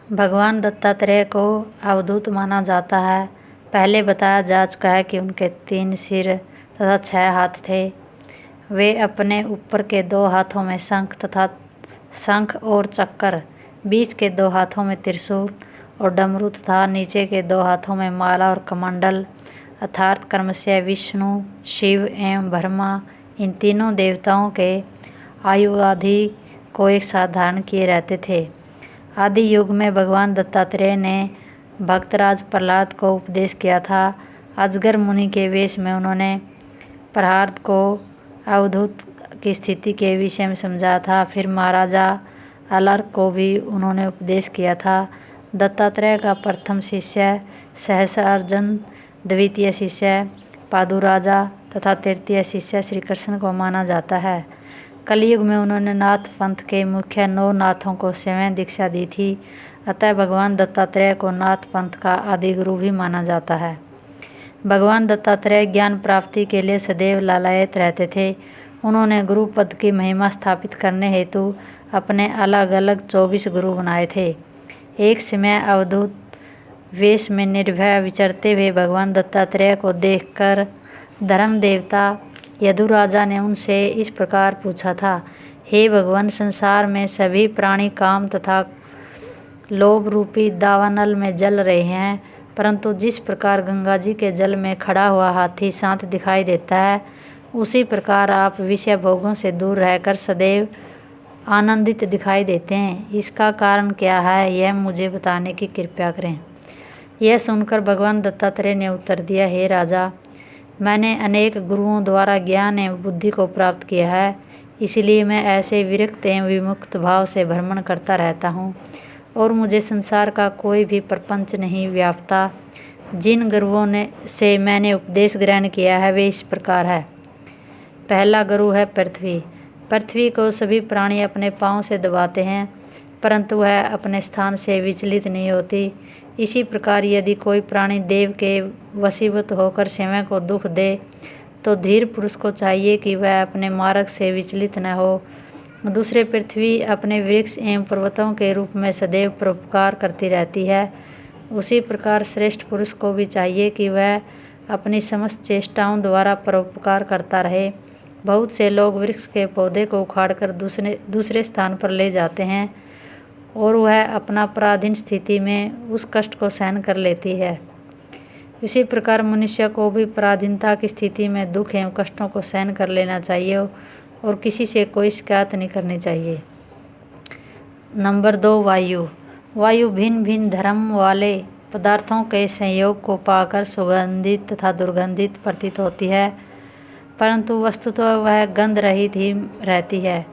भगवान दत्तात्रेय को अवधूत माना जाता है। पहले बताया जा चुका है कि उनके 3 सिर तथा 6 हाथ थे। वे अपने ऊपर के 2 हाथों में शंख और चक्र, बीच के 2 हाथों में त्रिशूल और डमरू तथा नीचे के 2 हाथों में माला और कमंडल अर्थात क्रमशः विष्णु, शिव एवं ब्रह्मा, इन तीनों देवताओं के आयु आदि को एक साथ धारण किए रहते थे। आदि युग में भगवान दत्तात्रेय ने भक्तराज प्रहलाद को उपदेश किया था। अजगर मुनि के वेश में उन्होंने प्रहलाद को अवधूत की स्थिति के विषय में समझाया था। फिर महाराजा अलर्क को भी उन्होंने उपदेश किया था। दत्तात्रेय का प्रथम शिष्य सहस्रार्जुन, द्वितीय शिष्य पादुराजा तथा तृतीय शिष्य श्री कृष्ण को माना जाता है। कलयुग में उन्होंने नाथ पंथ के मुख्य 9 नाथों को स्वयं दीक्षा दी थी। अतः भगवान दत्तात्रेय को नाथ पंथ का आदि गुरु भी माना जाता है। भगवान दत्तात्रेय ज्ञान प्राप्ति के लिए सदैव लालायित रहते थे। उन्होंने गुरु पद की महिमा स्थापित करने हेतु अपने अलग अलग 24 गुरु बनाए थे। एक समय अवधूत वेश में निर्भय विचरते हुए भगवान दत्तात्रेय को देखकर धर्म देवता यदुराजा ने उनसे इस प्रकार पूछा था, हे भगवान, संसार में सभी प्राणी काम तथा लोभ रूपी दावानल में जल रहे हैं, परंतु जिस प्रकार गंगा जी के जल में खड़ा हुआ हाथी शांत दिखाई देता है, उसी प्रकार आप विषय भोगों से दूर रहकर सदैव आनंदित दिखाई देते हैं। इसका कारण क्या है, यह मुझे बताने की कृपा करें। यह सुनकर भगवान दत्तात्रेय ने उत्तर दिया, हे राजा, मैंने अनेक गुरुओं द्वारा ज्ञान एवं बुद्धि को प्राप्त किया है, इसलिए मैं ऐसे विरक्त एवं विमुक्त भाव से भ्रमण करता रहता हूँ और मुझे संसार का कोई भी प्रपंच नहीं व्यापता। जिन गुरुओं से मैंने उपदेश ग्रहण किया है वे इस प्रकार है। पहला गुरु है पृथ्वी। पृथ्वी को सभी प्राणी अपने पांव से दबाते हैं, परंतु वह अपने स्थान से विचलित नहीं होती। इसी प्रकार यदि कोई प्राणी देव के वशीभूत होकर स्वयं को दुख दे तो धीर पुरुष को चाहिए कि वह अपने मार्ग से विचलित न हो। दूसरे पृथ्वी अपने वृक्ष एवं पर्वतों के रूप में सदैव परोपकार करती रहती है। उसी प्रकार श्रेष्ठ पुरुष को भी चाहिए कि वह अपनी समस्त चेष्टाओं द्वारा परोपकार करता रहे। बहुत से लोग वृक्ष के पौधे को उखाड़कर दूसरे स्थान पर ले जाते हैं और वह अपना पराधीन स्थिति में उस कष्ट को सहन कर लेती है। इसी प्रकार मनुष्य को भी पराधीनता की स्थिति में दुख एवं कष्टों को सहन कर लेना चाहिए और किसी से कोई शिकायत नहीं करनी चाहिए। नंबर 2, वायु। वायु भिन्न भिन्न धर्म वाले पदार्थों के संयोग को पाकर सुगंधित तथा दुर्गंधित प्रतीत होती है, परंतु वस्तुतः वह गंध रहित ही रहती है।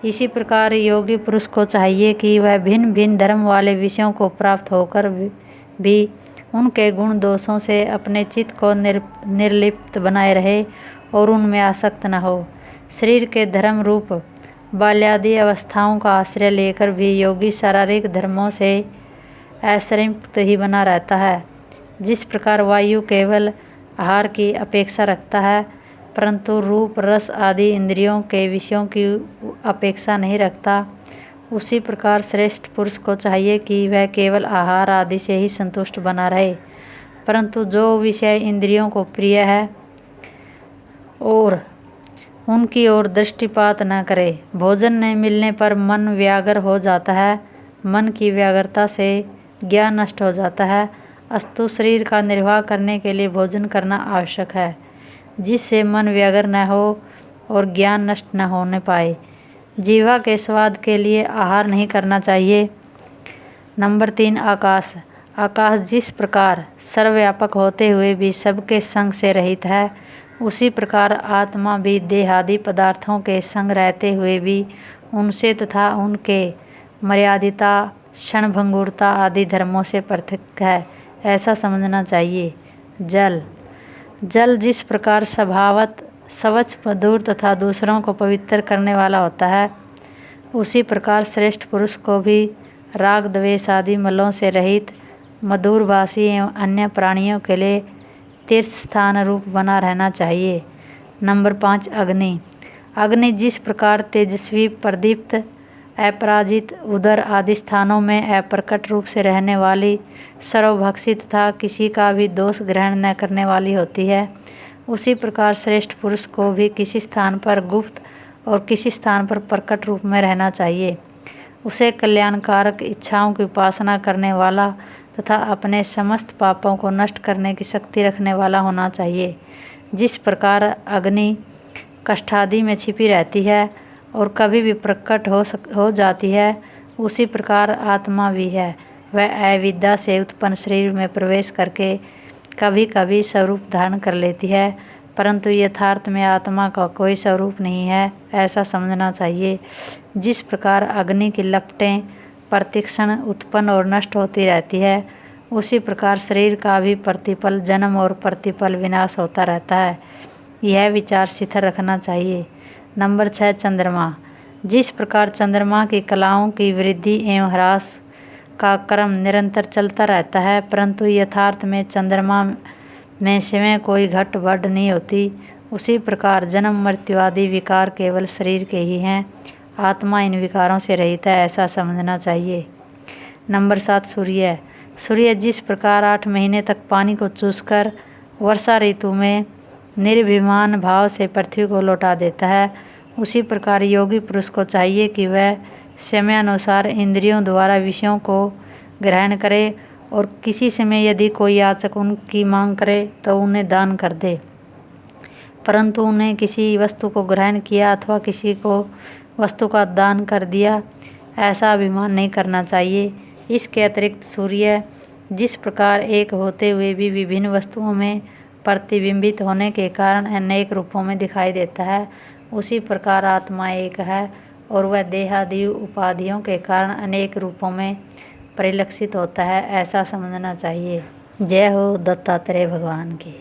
इसी प्रकार योगी पुरुष को चाहिए कि वह भिन्न भिन्न धर्म वाले विषयों को प्राप्त होकर भी उनके गुण दोषों से अपने चित्त को निर्लिप्त बनाए रहे और उनमें आसक्त न हो। शरीर के धर्म रूप बाल्यादि अवस्थाओं का आश्रय लेकर भी योगी शारीरिक धर्मों से असंतुष्ट ही बना रहता है। जिस प्रकार वायु केवल आहार की अपेक्षा रखता है, परंतु रूप रस आदि इंद्रियों के विषयों की अपेक्षा नहीं रखता, उसी प्रकार श्रेष्ठ पुरुष को चाहिए कि वह केवल आहार आदि से ही संतुष्ट बना रहे, परंतु जो विषय इंद्रियों को प्रिय है और उनकी ओर दृष्टिपात न करे। भोजन न मिलने पर मन व्याग्र हो जाता है, मन की व्याग्रता से ज्ञान नष्ट हो जाता है। अस्तु शरीर का निर्वाह करने के लिए भोजन करना आवश्यक है, जिससे मन व्यग्र न हो और ज्ञान नष्ट न होने पाए। जीवा के स्वाद के लिए आहार नहीं करना चाहिए। नंबर 3, आकाश। आकाश जिस प्रकार सर्वव्यापक होते हुए भी सबके संग से रहित है, उसी प्रकार आत्मा भी देहादि पदार्थों के संग रहते हुए भी उनसे तथा उनके मर्यादिता, क्षणभंगुरता आदि धर्मों से पृथक है, ऐसा समझना चाहिए। जल। जल जिस प्रकार स्वभावतः स्वच्छ, मधुर तथा दूसरों को पवित्र करने वाला होता है, उसी प्रकार श्रेष्ठ पुरुष को भी राग द्वेष आदि मलों से रहित मधुरभाषी एवं अन्य प्राणियों के लिए तीर्थ स्थान रूप बना रहना चाहिए। नंबर 5, अग्नि। अग्नि जिस प्रकार तेजस्वी, प्रदीप्त अपराजित, उदर आदि स्थानों में अप्रकट रूप से रहने वाली, सर्वभक्षी तथा किसी का भी दोष ग्रहण न करने वाली होती है। उसी प्रकार श्रेष्ठ पुरुष को भी किसी स्थान पर गुप्त और किसी स्थान पर प्रकट रूप में रहना चाहिए। उसे कल्याणकारक इच्छाओं की उपासना करने वाला तथा अपने समस्त पापों को नष्ट करने की शक्ति रखने वाला होना चाहिए। जिस प्रकार अग्नि कष्टादि में छिपी रहती है और कभी भी प्रकट हो जाती है, उसी प्रकार आत्मा भी है। वह अविद्या से उत्पन्न शरीर में प्रवेश करके कभी कभी स्वरूप धारण कर लेती है, परंतु यथार्थ में आत्मा का कोई स्वरूप नहीं है, ऐसा समझना चाहिए। जिस प्रकार अग्नि की लपटें प्रतिक्षण उत्पन्न और नष्ट होती रहती है, उसी प्रकार शरीर का भी प्रतिपल जन्म और प्रतिपल विनाश होता रहता है। यह विचार स्थिर रखना चाहिए। नंबर 6, चंद्रमा। जिस प्रकार चंद्रमा की कलाओं की वृद्धि एवं ह्रास का क्रम निरंतर चलता रहता है, परंतु यथार्थ में चंद्रमा में स्वयं कोई घट बढ़ नहीं होती, उसी प्रकार जन्म मृत्यु आदि विकार केवल शरीर के ही हैं। आत्मा इन विकारों से रहित है, ऐसा समझना चाहिए। नंबर 7, सूर्य। सूर्य जिस प्रकार 8 महीने तक पानी को चूसकर वर्षा ऋतु में निर्भिमान भाव से पृथ्वी को लौटा देता है, उसी प्रकार योगी पुरुष को चाहिए कि वह समयानुसार इंद्रियों द्वारा विषयों को ग्रहण करे और किसी समय यदि कोई याचक उनकी मांग करे तो उन्हें दान कर दे, परंतु उन्हें किसी वस्तु को ग्रहण किया अथवा किसी को वस्तु का दान कर दिया, ऐसा अभिमान नहीं करना चाहिए। इसके अतिरिक्त सूर्य जिस प्रकार एक होते हुए भी विभिन्न वस्तुओं में प्रतिबिंबित होने के कारण अनेक रूपों में दिखाई देता है, उसी प्रकार आत्मा एक है और वह देहादि उपाधियों के कारण अनेक रूपों में परिलक्षित होता है, ऐसा समझना चाहिए। जय हो दत्तात्रेय भगवान की।